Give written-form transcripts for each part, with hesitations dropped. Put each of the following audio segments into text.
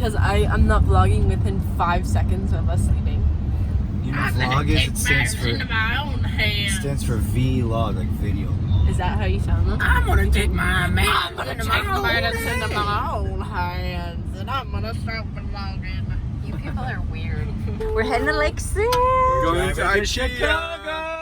because I'm not vlogging within 5 seconds of us leaving. You know what vlog is? It stands for vlog, like video log. Is that how you sound though? I'm gonna take my medicine into my own hands, and I'm gonna start vlogging. You people are weird. We're heading to Lake City. Going to Chicago!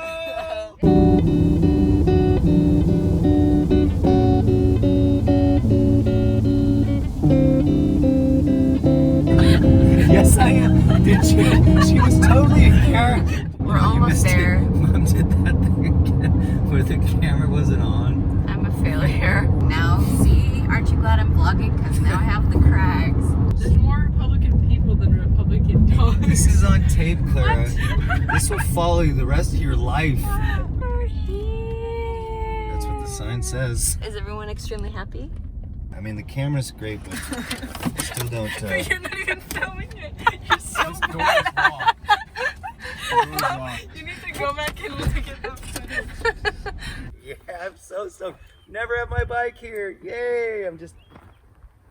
Yes, I am. Did you? She was totally a character. We're almost there. Mom did that thing again where the camera wasn't on. I'm a failure. Now, see, aren't you glad I'm vlogging? Because now I have the crags. There's more Republican people than Republican dogs. This is on tape, Clara. This will follow you the rest of your life. We're here. That's what the sign says. Is everyone extremely happy? I mean, the camera's great, but still don't. You're not even filming it. You're so bad. You need to go back and look at the footage. Yeah, I'm so stoked. Never have my bike here. Yay! I'm just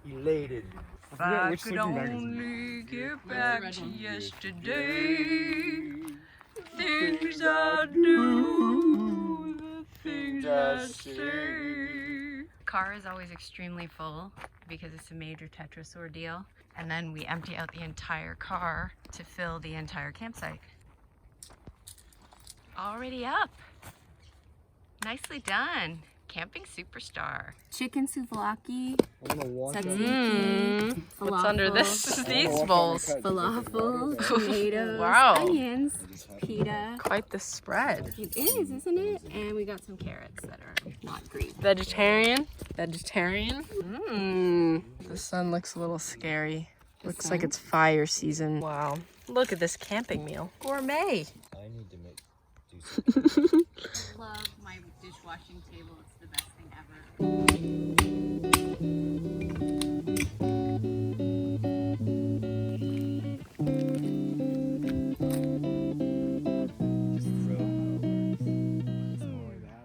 elated. If I could only get back to yesterday, the things I do, the things I say. Car is always extremely full because it's a major Tetris ordeal. And then we empty out the entire car to fill the entire campsite. Already up. Nicely done. Camping superstar. Chicken souvlaki, tzatziki, What's under these bowls? falafel, tomatoes, Wow. onions, pita. Quite the spread. It is, isn't it? And we got some carrots that are not green. Vegetarian? Vegetarian? The sun looks a little scary. Looks like it's fire season. Wow. Look at this camping meal. Gourmet. I need to do Love my dishwashing table. It's the best thing ever.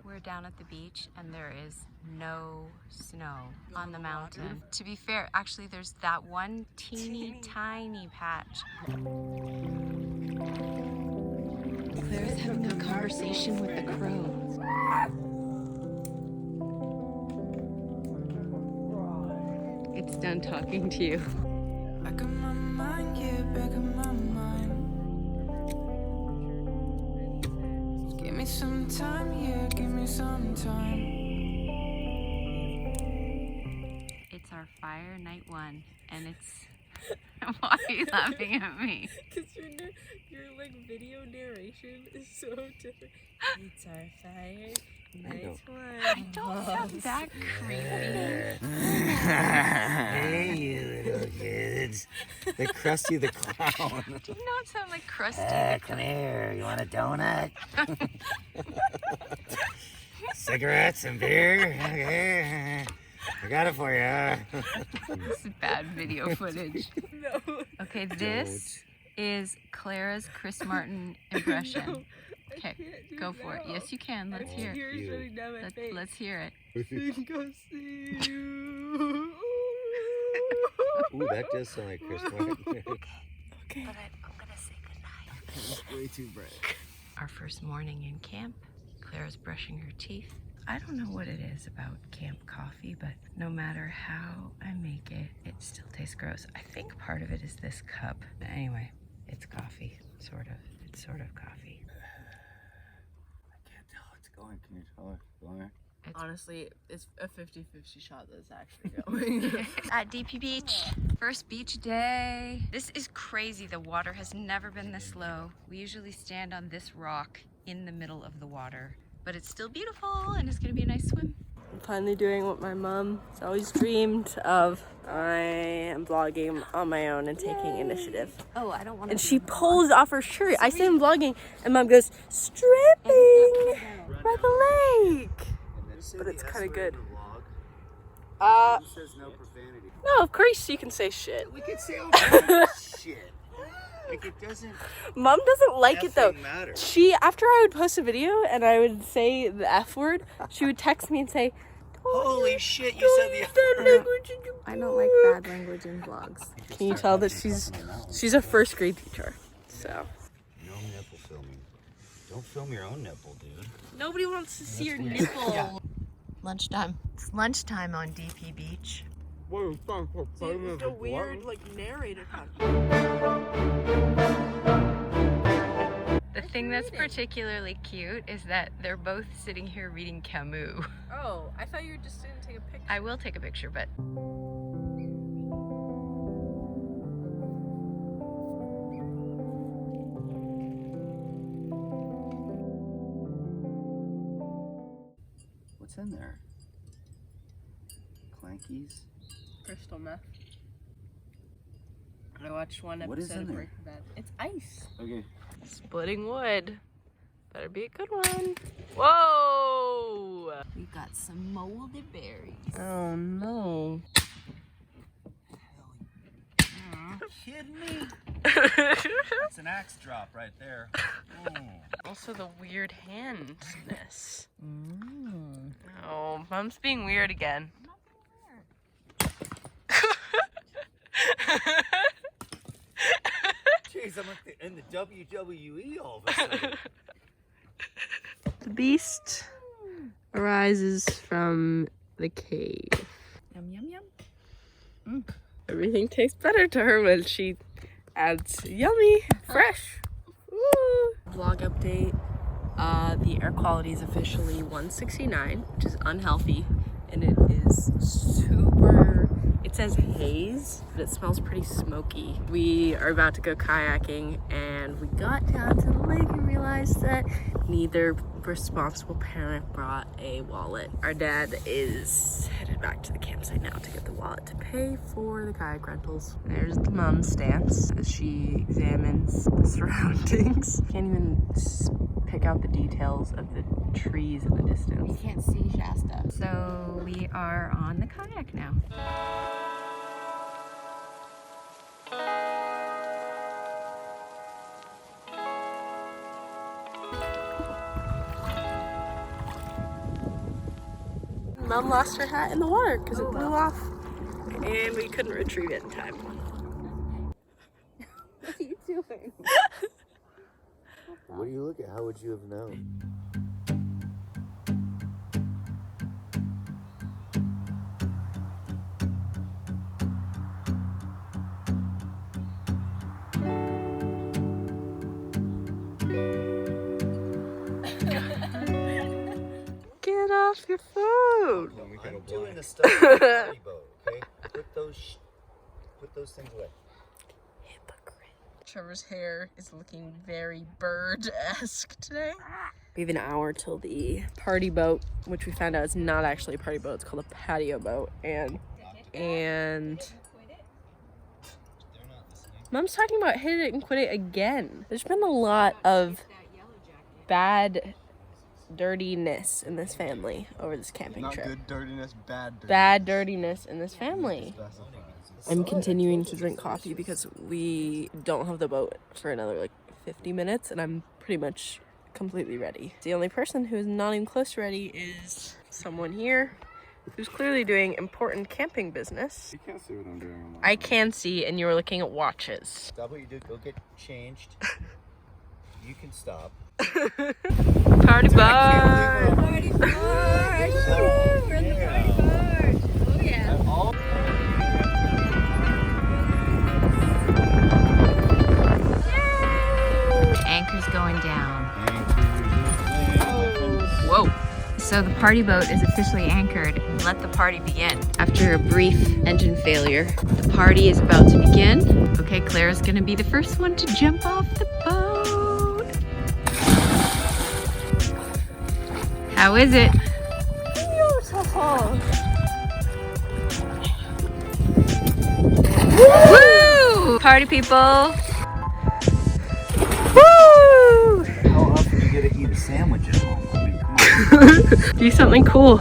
We're down at the beach and there is no snow on the mountain. To be fair, actually there's that one teeny tiny patch. Claire's having a conversation with the crow. It's done talking to you. Back in my mind, yeah, back in my mind. Give me some time, yeah, give me some time. It's our fire night one, and it's. Why are you laughing at me? Because your like video narration is so different. It's our fire night one. I don't sound that creepy. Hey, you little kids. The Krusty the Clown. Do you not sound like Krusty? Come here. You want a donut? Cigarettes and beer? Okay. I got it for you. This is bad video footage. No. Okay, this is Clara's Chris Martin impression. Okay, go for it. Yes, you can. Let's hear it. Tears running down my face. Let's hear it. Think I see you. Ooh, that does sound like Chris Martin. Okay. But I'm gonna say goodnight. Way too bright. Our first morning in camp. Clara's brushing her teeth. I don't know what it is about camp coffee, but no matter how I make it, it still tastes gross. I think part of it is this cup. Anyway, it's coffee, sort of. It's sort of coffee. I can't tell what's going. Can you tell what's going? Honestly, it's a 50-50 shot that's actually going. At DP Beach, first beach day. This is crazy. The water has never been this low. We usually stand on this rock in the middle of the water. But it's still beautiful and it's gonna be a nice swim. I'm finally doing what my mom has always dreamed of. I am vlogging on my own and taking initiative. Oh, I don't want to. And she pulls off her shirt. I say I'm vlogging and mom goes, stripping by the lake. But it's kind of good. It says no profanity. No, of course you can say shit. We could say all kinds of shit. Like it doesn't. Mom doesn't like it though. Matter. She, after I would post a video and I would say the F word, she would text me and say, Holy shit, you said the I don't like bad language in vlogs. Can you tell that she's a first grade teacher? So. No nipple filming. Don't film your own nipple, dude. Nobody wants to see your nipple. Yeah. Lunchtime. It's lunchtime on DP Beach. It's a weird, like, narrator The thing that's particularly cute is that they're both sitting here reading Camus. Oh, I thought you were just gonna take a picture. I will take a picture, but What's in there? Clankies. Crystal meth. I watched one What is episode in of there? Breaking Bad. It's ice. Okay. Splitting wood. Better be a good one. Whoa! we've got some moldy berries. Oh no. Kidding me? That's an axe drop right there. Also the weird handness. Oh, Mom's being weird again. Jeez, I'm like in the WWE all of a sudden. The beast arises from the cave. Yum, yum, yum. Everything tastes better to her when she adds yummy, fresh. Woo. Vlog update. The air quality is officially 169, which is unhealthy, and it is super, it says haze, but it smells pretty smoky. We are about to go kayaking, and we got down to the lake and realized that neither responsible parent brought a wallet. Our dad is headed back to the campsite now to get the wallet to pay for the kayak rentals. There's the mom stance as she examines the surroundings. Can't even pick out the details of the trees in the distance. We can't see Shasta. So we are on the kayak now. Mom lost her hat in the water because it blew off and we couldn't retrieve it in time. What are you doing? What do you look at? How would you have known? Get off your phone! I'm doing the stuff on the party boat, okay? Put those things away. Hypocrite. Trevor's hair is looking very bird-esque today. We have an hour till the party boat, which we found out is not actually a party boat. It's called a patio boat. And Mom's talking about hit it and quit it again. There's been a lot of bad dirtiness in this family over this camping trip. Not good dirtiness, bad dirtiness. Bad dirtiness in this family. I'm continuing to drink coffee because we don't have the boat for another like 50 minutes and I'm pretty much completely ready. The only person who's not even close to ready is someone here who's clearly doing important camping business. You can't see what I'm doing on my I phone. can see, and you were looking at watches. Stop what you do. Go get changed. You can stop. Party bar! Party barge! We're in the party barge! Oh yeah! Anchor's going down. Whoa! So the party boat is officially anchored. Let the party begin. After a brief engine failure, the party is about to begin. Okay, Claire's gonna be the first one to jump off the boat. How is it? Beautiful! Woo! Party people! Woo! How often do you get to eat a sandwich at home? I mean, come on. Do something cool.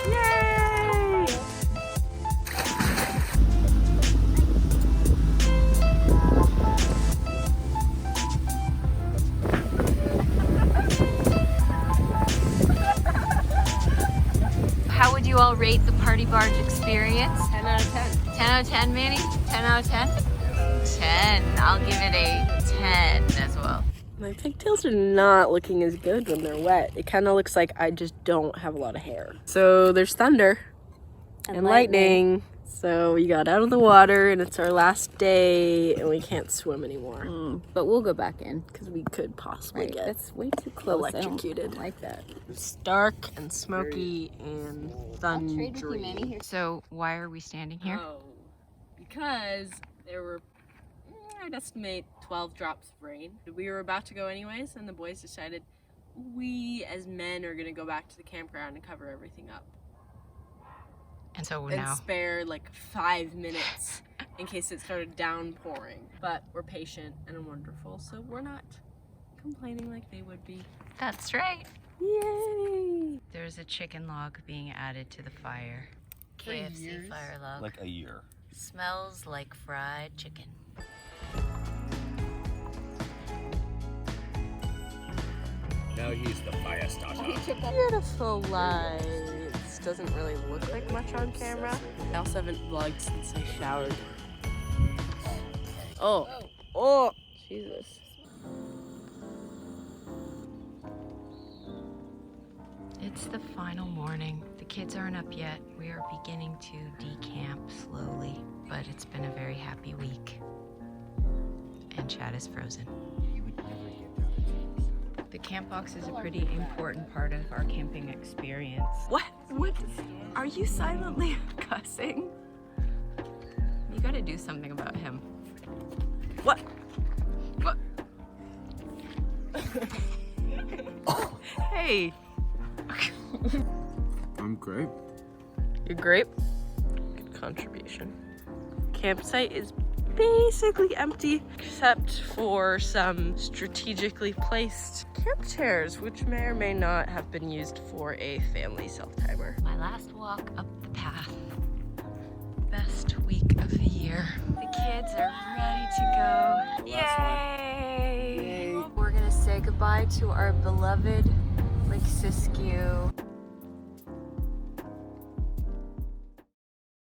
Yay! barge experience? 10 out of 10. 10 out of 10, Manny? 10 out of 10? 10. I'll give it a 10 as well. My pigtails are not looking as good when they're wet. It kind of looks like I just don't have a lot of hair. So there's thunder and lightning. So we got out of the water and it's our last day and we can't swim anymore. But we'll go back in. Because we could possibly get That's way too close. electrocuted. I don't like that. It's dark and smoky and thundery. So why are we standing here? Oh, because there were, I'd estimate 12 drops of rain. We were about to go anyways, and the boys decided we as men are gonna go back to the campground and cover everything up. And so And now, spare like 5 minutes in case it started downpouring. But we're patient and wonderful, so we're not complaining like they would be. that's right. Yay! There's a chicken log being added to the fire. For KFC years. fire log. Like a year. Smells like fried chicken. Now he's the fire starter. Beautiful lights. Doesn't really look like much on camera. I also haven't vlogged since I showered. Oh, Jesus. It's the final morning. The kids aren't up yet. We are beginning to decamp slowly, but it's been a very happy week. And Chad is frozen. The camp box is a pretty important part of our camping experience. What? Are you silently cussing? You gotta do something about him. What? What? Hey. I'm great. You're great. Good contribution. Campsite is basically empty except for some strategically placed camp chairs, which may or may not have been used for a family self-timer. My last walk up the path. Best week of the year. The kids are ready to go. Yay! We're gonna say goodbye to our beloved Lake Siskiyou.